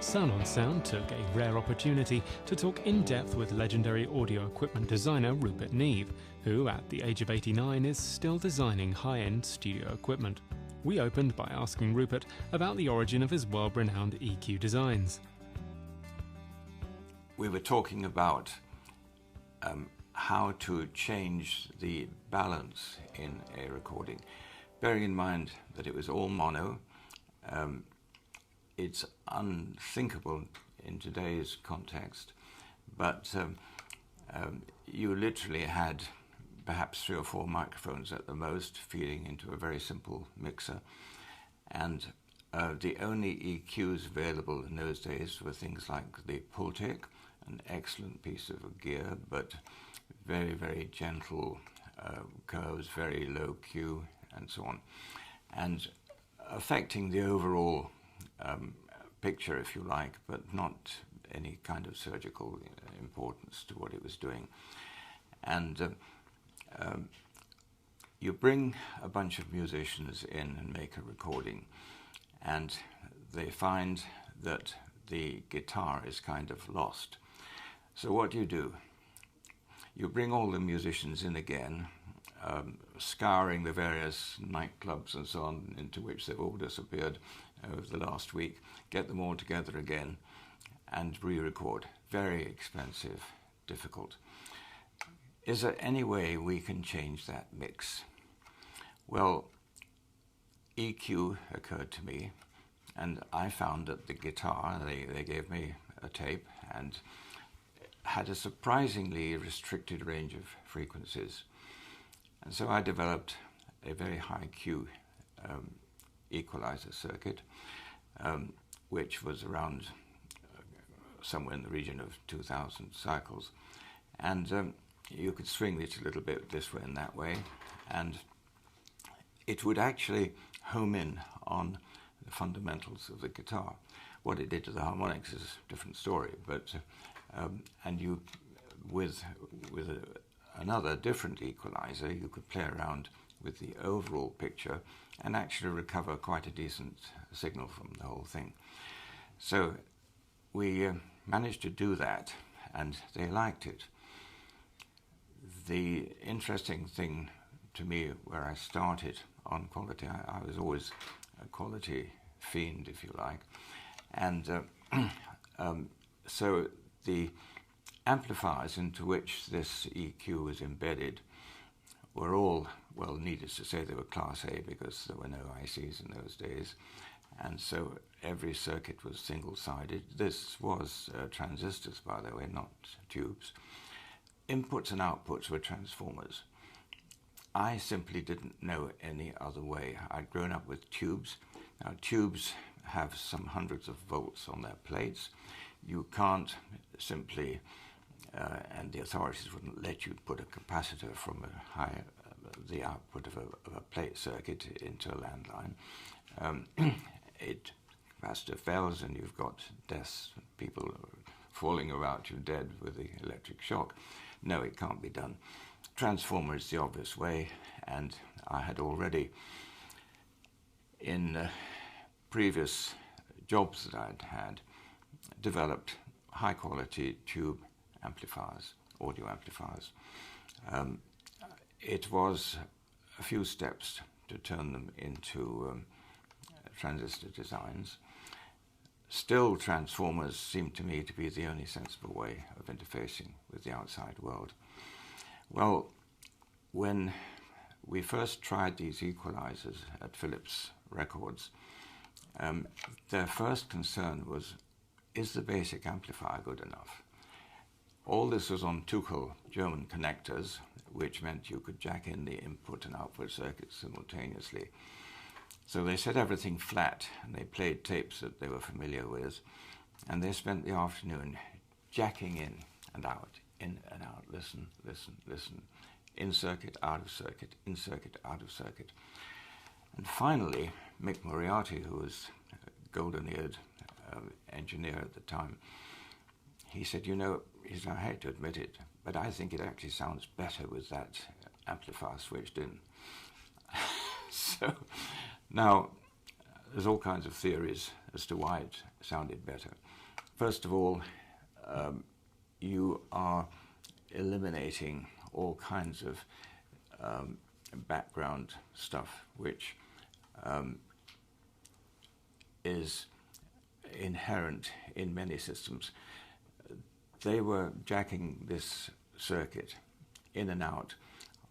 Sound on Sound took a rare opportunity to talk in depth with legendary audio equipment designer Rupert Neve, who at the age of 89 is still designing high-end studio equipment. We opened by asking Rupert about the origin of his world-renowned EQ designs. We were talking about how to change the balance in a recording, bearing in mind that it was all mono. It's unthinkable in today's context, but you literally had perhaps 3 or 4 microphones at the most feeding into a very simple mixer, and the only EQs available in those days were things like the Pultec, an excellent piece of gear, but very, very gentle curves, very low Q, and so on, and affecting the overall picture, if you like, but not any kind of surgical importance to what it was doing. And you bring a bunch of musicians in and make a recording, and they find that the guitar is kind of lost. So what do? You bring all the musicians in again, scouring the various nightclubs and so on into which they've all disappeared over the last week, get them all together again and re-record. Very expensive, difficult. Is there any way we can change that mix? Well, EQ occurred to me, and I found that the guitar, they gave me a tape and had a surprisingly restricted range of frequencies. And so I developed a very high Q equalizer circuit, which was around somewhere in the region of 2,000 cycles. And you could swing it a little bit this way and that way, and it would actually home in on the fundamentals of the guitar. What it did to the harmonics is a different story, but and you, with another different equalizer, you could play around with the overall picture and actually recover quite a decent signal from the whole thing. So we managed to do that, and they liked it. The interesting thing to me, where I started on quality, I was always a quality fiend, if you like, and so the amplifiers into which this EQ was embedded were all, well, needless to say, they were Class A because there were no ICs in those days, and so every circuit was single-sided. This was transistors, by the way, not tubes. Inputs and outputs were transformers. I simply didn't know any other way. I'd grown up with tubes. Now, tubes have some hundreds of volts on their plates. You can't simply, and the authorities wouldn't let you put a capacitor from the output of a plate circuit into a landline. Capacitor fails and you've got deaths, people falling about you dead with the electric shock. No, it can't be done. Transformer is the obvious way, and I had already, in previous jobs that I'd had, developed high-quality tube amplifiers, audio amplifiers. It was a few steps to turn them into transistor designs. Still, transformers seemed to me to be the only sensible way of interfacing with the outside world. Well, when we first tried these equalizers at Philips Records, their first concern was, is the basic amplifier good enough? All this was on Tuchel German connectors, which meant you could jack in the input and output circuits simultaneously. So they set everything flat, and they played tapes that they were familiar with, and they spent the afternoon jacking in and out, listen, listen, listen, in circuit, out of circuit, in circuit, out of circuit. And finally, Mick Moriarty, who was a golden-eared engineer at the time, he said, I hate to admit it, but I think it actually sounds better with that amplifier switched in. So now, there's all kinds of theories as to why it sounded better. First of all, you are eliminating all kinds of background stuff which is inherent in many systems. They were jacking this circuit in and out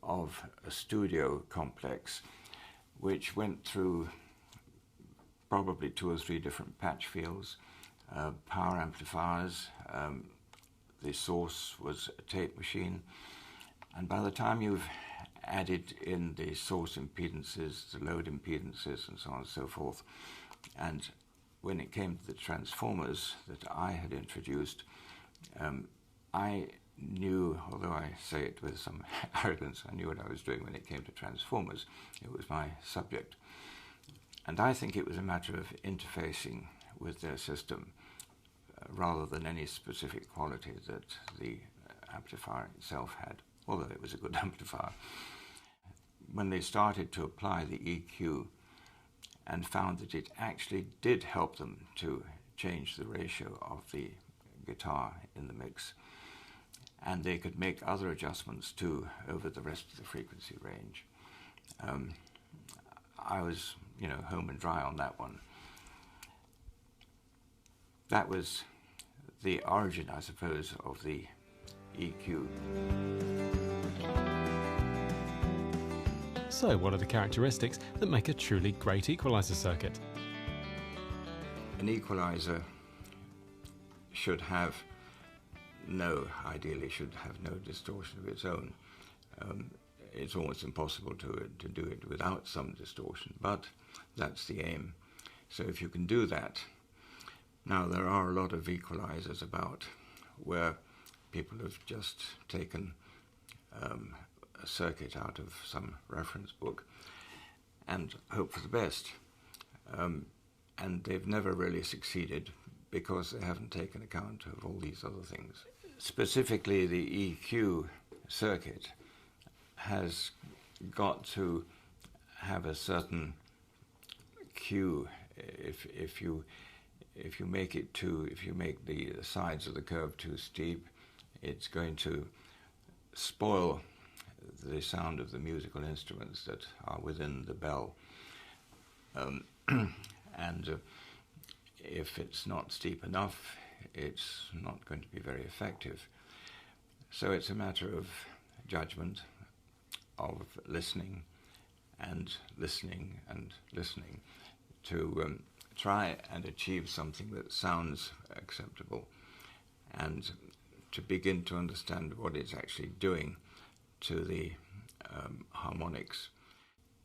of a studio complex which went through probably 2 or 3 different patch fields, power amplifiers. The source was a tape machine, and by the time you've added in the source impedances, the load impedances, and so on and so forth, and when it came to the transformers that I had introduced, I knew, although I say it with some arrogance, I knew what I was doing when it came to transformers. It was my subject. And I think it was a matter of interfacing with their system rather than any specific quality that the amplifier itself had, although it was a good amplifier. When they started to apply the EQ and found that it actually did help them to change the ratio of the guitar in the mix, and they could make other adjustments too over the rest of the frequency range, I was, home and dry on that one. That was the origin, I suppose, of the EQ. So what are the characteristics that make a truly great equalizer circuit? An equalizer ideally should have no distortion of its own. It's almost impossible to do it without some distortion, but that's the aim. So if you can do that, now there are a lot of equalizers about where people have just taken a circuit out of some reference book and hope for the best. And they've never really succeeded because they haven't taken account of all these other things. Specifically, the EQ circuit has got to have a certain cue. If you make the sides of the curve too steep, it's going to spoil the sound of the musical instruments that are within the bell. And if it's not steep enough, it's not going to be very effective. So it's a matter of judgment, of listening and listening and listening to try and achieve something that sounds acceptable, and to begin to understand what it's actually doing to the harmonics.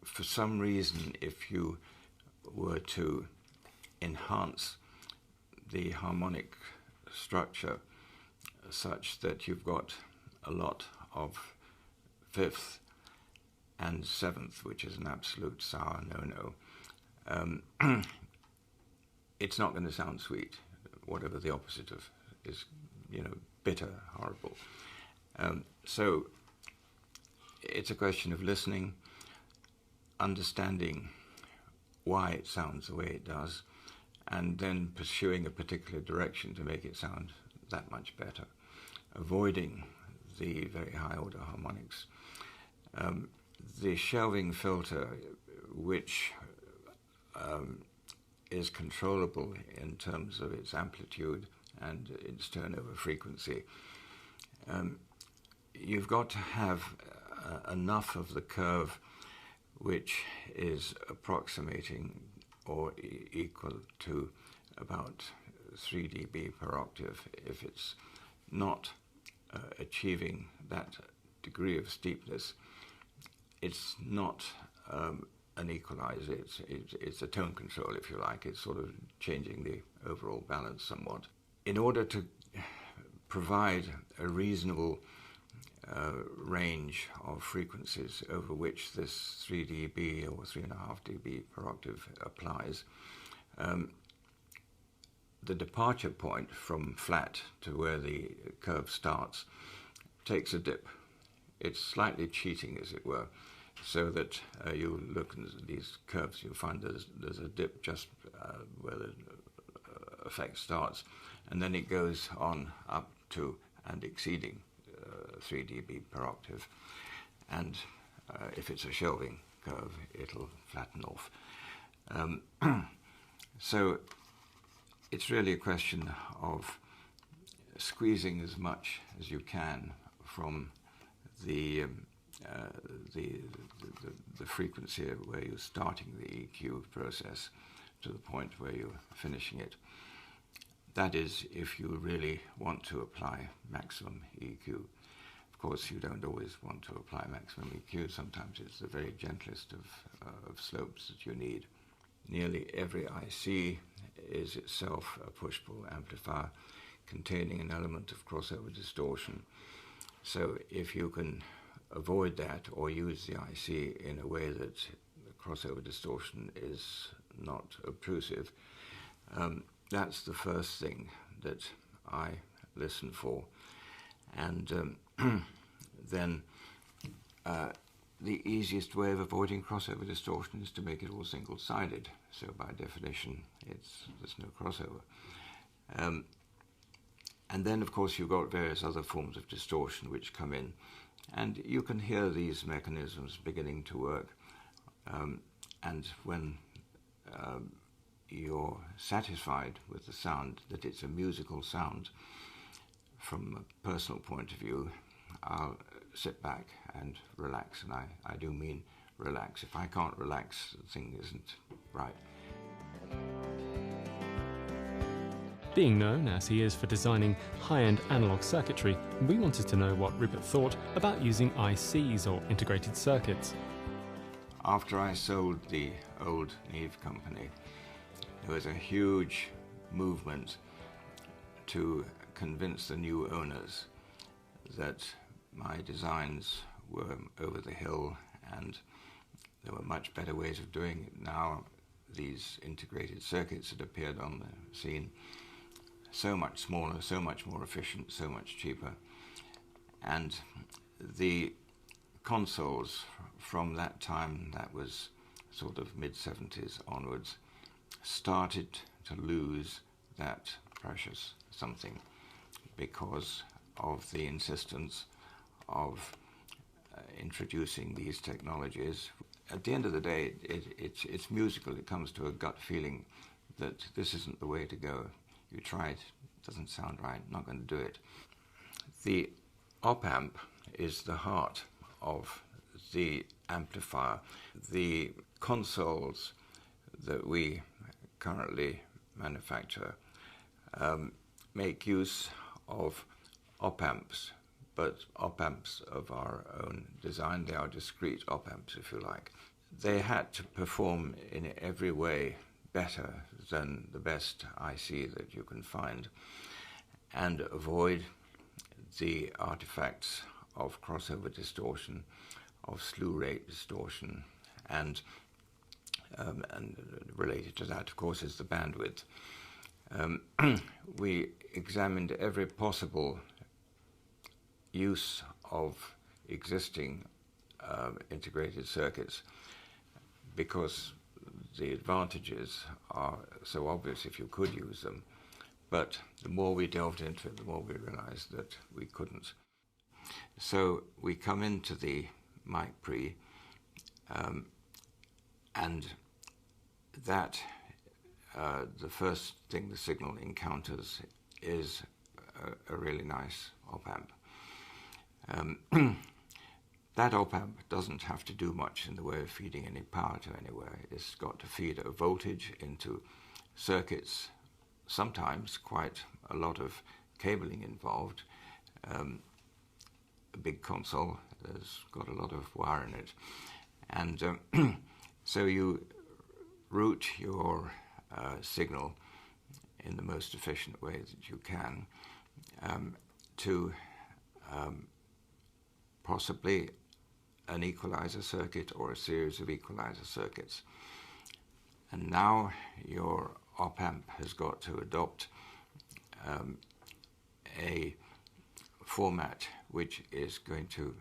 For some reason, if you were to enhance the harmonic structure such that you've got a lot of 5th and 7th, which is an absolute sour no-no, it's not going to sound sweet, whatever the opposite of is, bitter, horrible. So it's a question of listening, understanding why it sounds the way it does, and then pursuing a particular direction to make it sound that much better, avoiding the very high order harmonics. The shelving filter, which is controllable in terms of its amplitude and its turnover frequency, you've got to have enough of the curve which is approximating or equal to about 3 dB per octave. If it's not achieving that degree of steepness, it's not an equalizer, it's a tone control, if you like. It's sort of changing the overall balance somewhat. In order to provide a reasonable range of frequencies over which this 3 dB or 3.5 dB per octave applies, the departure point from flat to where the curve starts takes a dip. It's slightly cheating, as it were, so that you look at these curves, you'll find there's a dip just where the effect starts, and then it goes on up to and exceeding 3 dB per octave. And if it's a shelving curve, it'll flatten off. So it's really a question of squeezing as much as you can from the frequency where you're starting the EQ process to the point where you're finishing it. That is, if you really want to apply maximum EQ. Of course, you don't always want to apply maximum EQ. Sometimes it's the very gentlest of slopes that you need. Nearly every IC is itself a push-pull amplifier containing an element of crossover distortion. So if you can avoid that or use the IC in a way that the crossover distortion is not obtrusive, that's the first thing that I listen for. And then the easiest way of avoiding crossover distortion is to make it all single-sided. So by definition, there's no crossover. And then, of course, you've got various other forms of distortion which come in. And you can hear these mechanisms beginning to work. And when you're satisfied with the sound, that it's a musical sound, from a personal point of view, I'll sit back and relax. And I do mean relax. If I can't relax, the thing isn't right. Being known as he is for designing high-end analog circuitry, we wanted to know what Rupert thought about using ICs or integrated circuits. After I sold the old Neve company, there was a huge movement to convince the new owners that my designs were over the hill and there were much better ways of doing it. Now these integrated circuits had appeared on the scene, so much smaller, so much more efficient, so much cheaper. And the consoles from that time, that was sort of mid-70s onwards, started to lose that precious something because of the insistence of introducing these technologies. At the end of the day, it's musical. It comes to a gut feeling that this isn't the way to go. You try it, it doesn't sound right, not going to do it. The op-amp is the heart of the amplifier. The consoles that we currently manufacture make use of op-amps, but op-amps of our own design. They are discrete op-amps, if you like. They had to perform in every way better than the best IC that you can find and avoid the artifacts of crossover distortion, of slew rate distortion, and related to that, of course, is the bandwidth. We examined every possible use of existing integrated circuits because the advantages are so obvious if you could use them, but the more we delved into it, the more we realized that we couldn't. So we come into the mic pre, and that the first thing the signal encounters is a really nice op-amp. That op-amp doesn't have to do much in the way of feeding any power to anywhere. It's got to feed a voltage into circuits, sometimes quite a lot of cabling involved. A big console has got a lot of wire in it. And so you route your signal in the most efficient way that you can to possibly an equalizer circuit or a series of equalizer circuits. And now your op-amp has got to adopt a format which is going to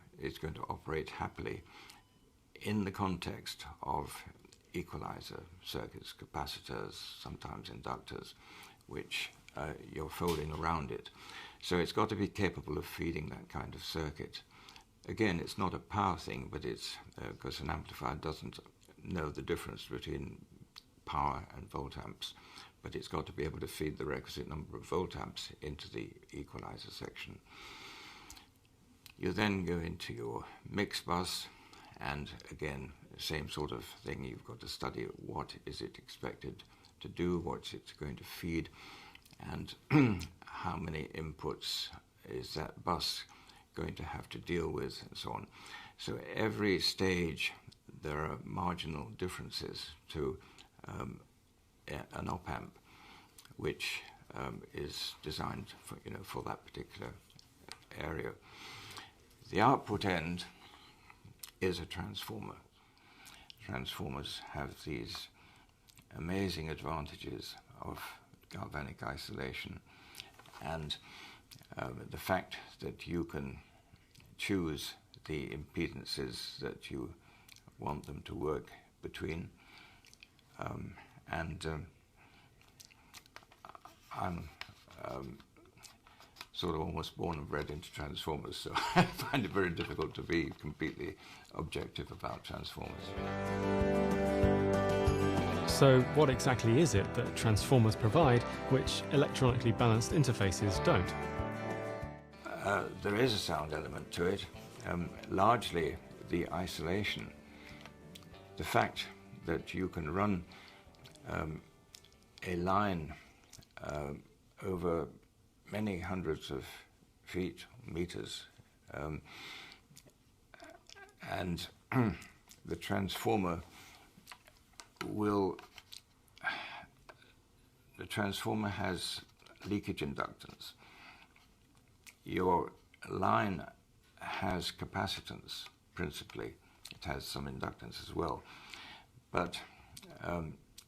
operate happily in the context of equalizer circuits, capacitors, sometimes inductors, which you're folding around it. So it's got to be capable of feeding that kind of circuit. Again, it's not a power thing, but it's because an amplifier doesn't know the difference between power and voltamps, but it's got to be able to feed the requisite number of voltamps into the equalizer section. You then go into your mix bus, and again, same sort of thing. You've got to study what is it expected to do, what's it going to feed, and how many inputs is that bus going to have to deal with, and so on. So every stage there are marginal differences to an op-amp, which is designed for, for that particular area. The output end is a transformer. Transformers have these amazing advantages of galvanic isolation, and the fact that you can choose the impedances that you want them to work between, I'm sort of almost born and bred into transformers, so I find it very difficult to be completely objective about transformers. So what exactly is it that transformers provide which electronically balanced interfaces don't? There is a sound element to it, largely the isolation. The fact that you can run a line over many hundreds of feet, meters, and the transformer has leakage inductance. Your line has capacitance, principally. It has some inductance as well. But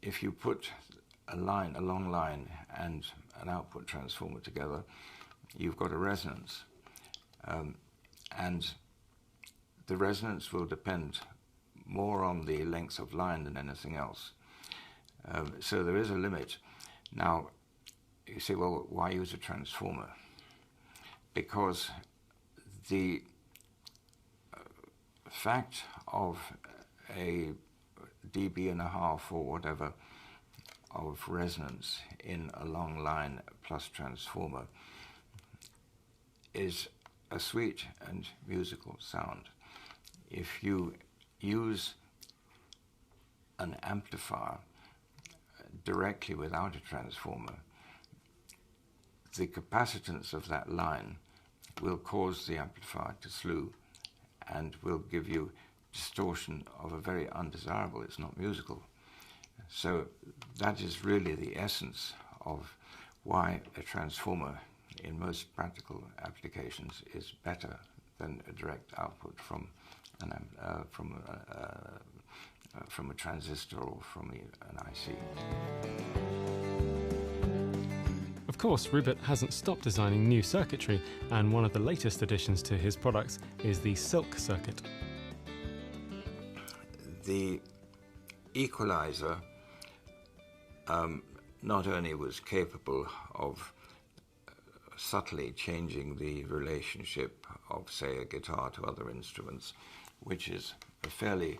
if you put a long line, and an output transformer together, you've got a resonance. And the resonance will depend more on the length of line than anything else. So there is a limit. Now, you say, well, why use a transformer? Because the fact of a dB.5 or whatever of resonance in a long line plus transformer is a sweet and musical sound. If you use an amplifier directly without a transformer, the capacitance of that line will cause the amplifier to slew and will give you distortion of a very undesirable, it's not musical. So that is really the essence of why a transformer in most practical applications is better than a direct output from a transistor or from an IC. Of course, Rupert hasn't stopped designing new circuitry, and one of the latest additions to his products is the Silk circuit. The equalizer not only was capable of subtly changing the relationship of, say, a guitar to other instruments, which is a fairly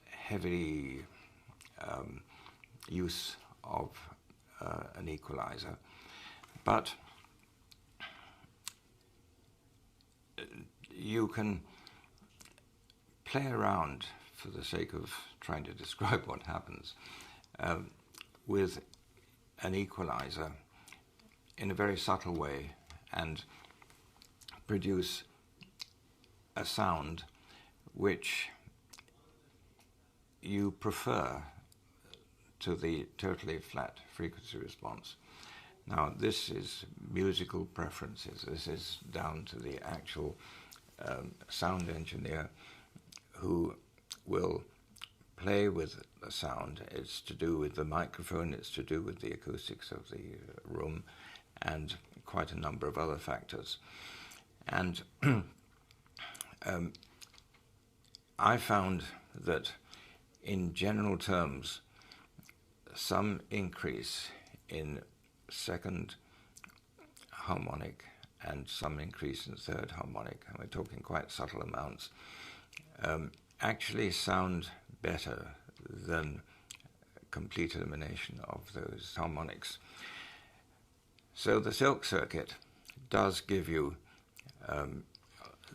heavy use of an equalizer, but you can play around, for the sake of trying to describe what happens, with an equalizer in a very subtle way and produce a sound which you prefer to the totally flat frequency response. Now, this is musical preferences. This is down to the actual sound engineer who will play with the sound. It's to do with the microphone, it's to do with the acoustics of the room, and quite a number of other factors. And I found that in general terms, some increase in second harmonic and some increase in third harmonic, and we're talking quite subtle amounts, actually sound better than complete elimination of those harmonics. So the silk circuit does give you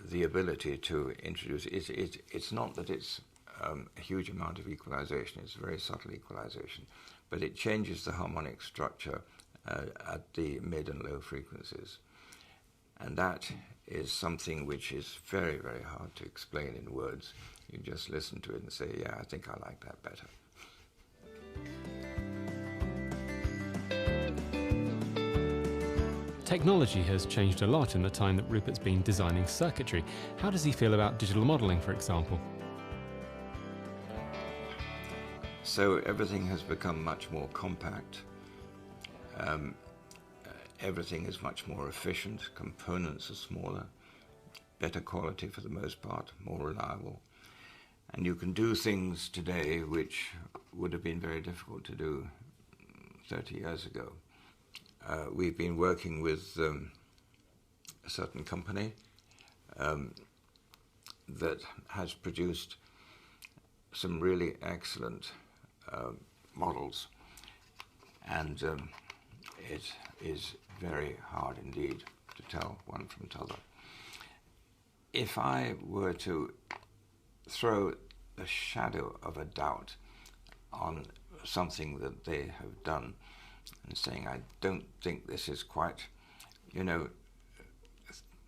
the ability to introduce, it's not that it's a huge amount of equalization, it's a very subtle equalization, but it changes the harmonic structure at the mid and low frequencies. And that is something which is very, very hard to explain in words. You just listen to it and say, yeah, I think I like that better. Technology has changed a lot in the time that Rupert's been designing circuitry. How does he feel about digital modelling, for example? So everything has become much more compact. Everything is much more efficient. Components are smaller, better quality for the most part, more reliable. And you can do things today which would have been very difficult to do 30 years ago. We've been working with a certain company that has produced some really excellent models, and it is very hard indeed to tell one from the other. If I were to throw a shadow of a doubt on something that they have done and saying, I don't think this is quite,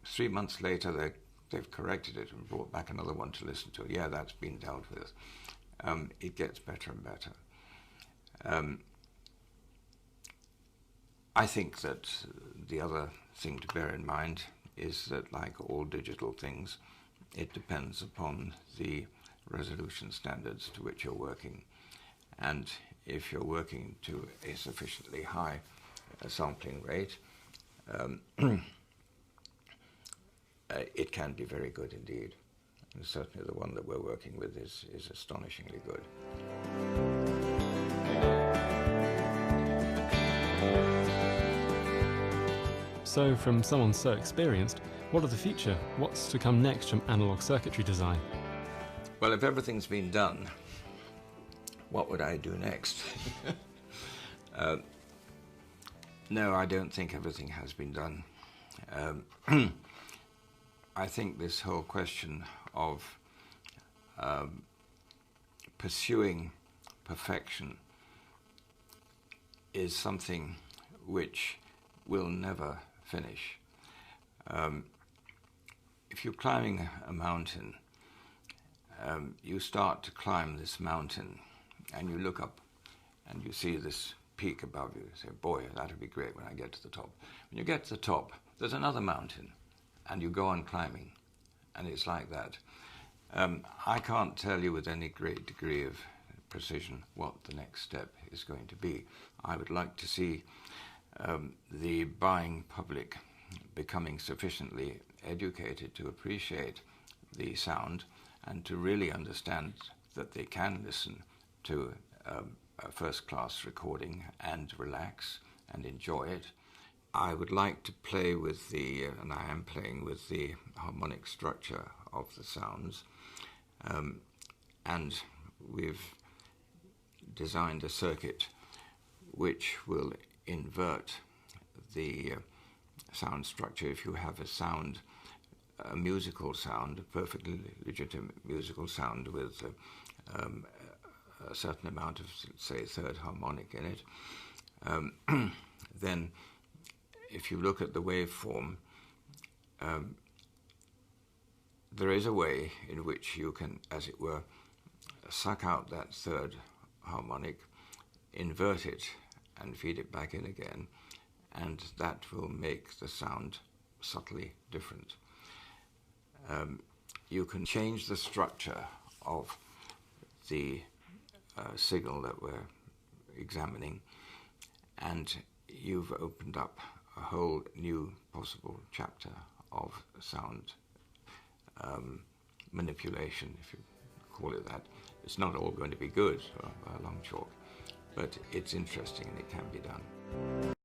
3 months later they've corrected it and brought back another one to listen to. Yeah, that's been dealt with. It gets better and better. I think that the other thing to bear in mind is that, like all digital things, it depends upon the resolution standards to which you're working. And if you're working to a sufficiently high sampling rate, it can be very good indeed. And certainly the one that we're working with is astonishingly good. So, from someone so experienced, what of the future? What's to come next from analog circuitry design? Well, if everything's been done, what would I do next? No, I don't think everything has been done. I think this whole question of pursuing perfection is something which will never finish. If you're climbing a mountain, you start to climb this mountain and you look up and you see this peak above you. You say, boy, that'll be great when I get to the top. When you get to the top, there's another mountain and you go on climbing, and it's like that. I can't tell you with any great degree of precision what the next step is going to be. I would like to see the buying public becoming sufficiently educated to appreciate the sound and to really understand that they can listen to a first-class recording and relax and enjoy it. I would like to play with and I am playing with the harmonic structure of the sounds, and we've designed a circuit which will invert the sound structure. If you have a musical sound, a perfectly legitimate musical sound with a certain amount of, say, third harmonic in it, then if you look at the waveform, there is a way in which you can, as it were, suck out that third harmonic, invert it, and feed it back in again, and that will make the sound subtly different. You can change the structure of the signal that we're examining, and you've opened up a whole new possible chapter of sound manipulation, if you call it that. It's not all going to be good by a long chalk, but it's interesting and it can be done.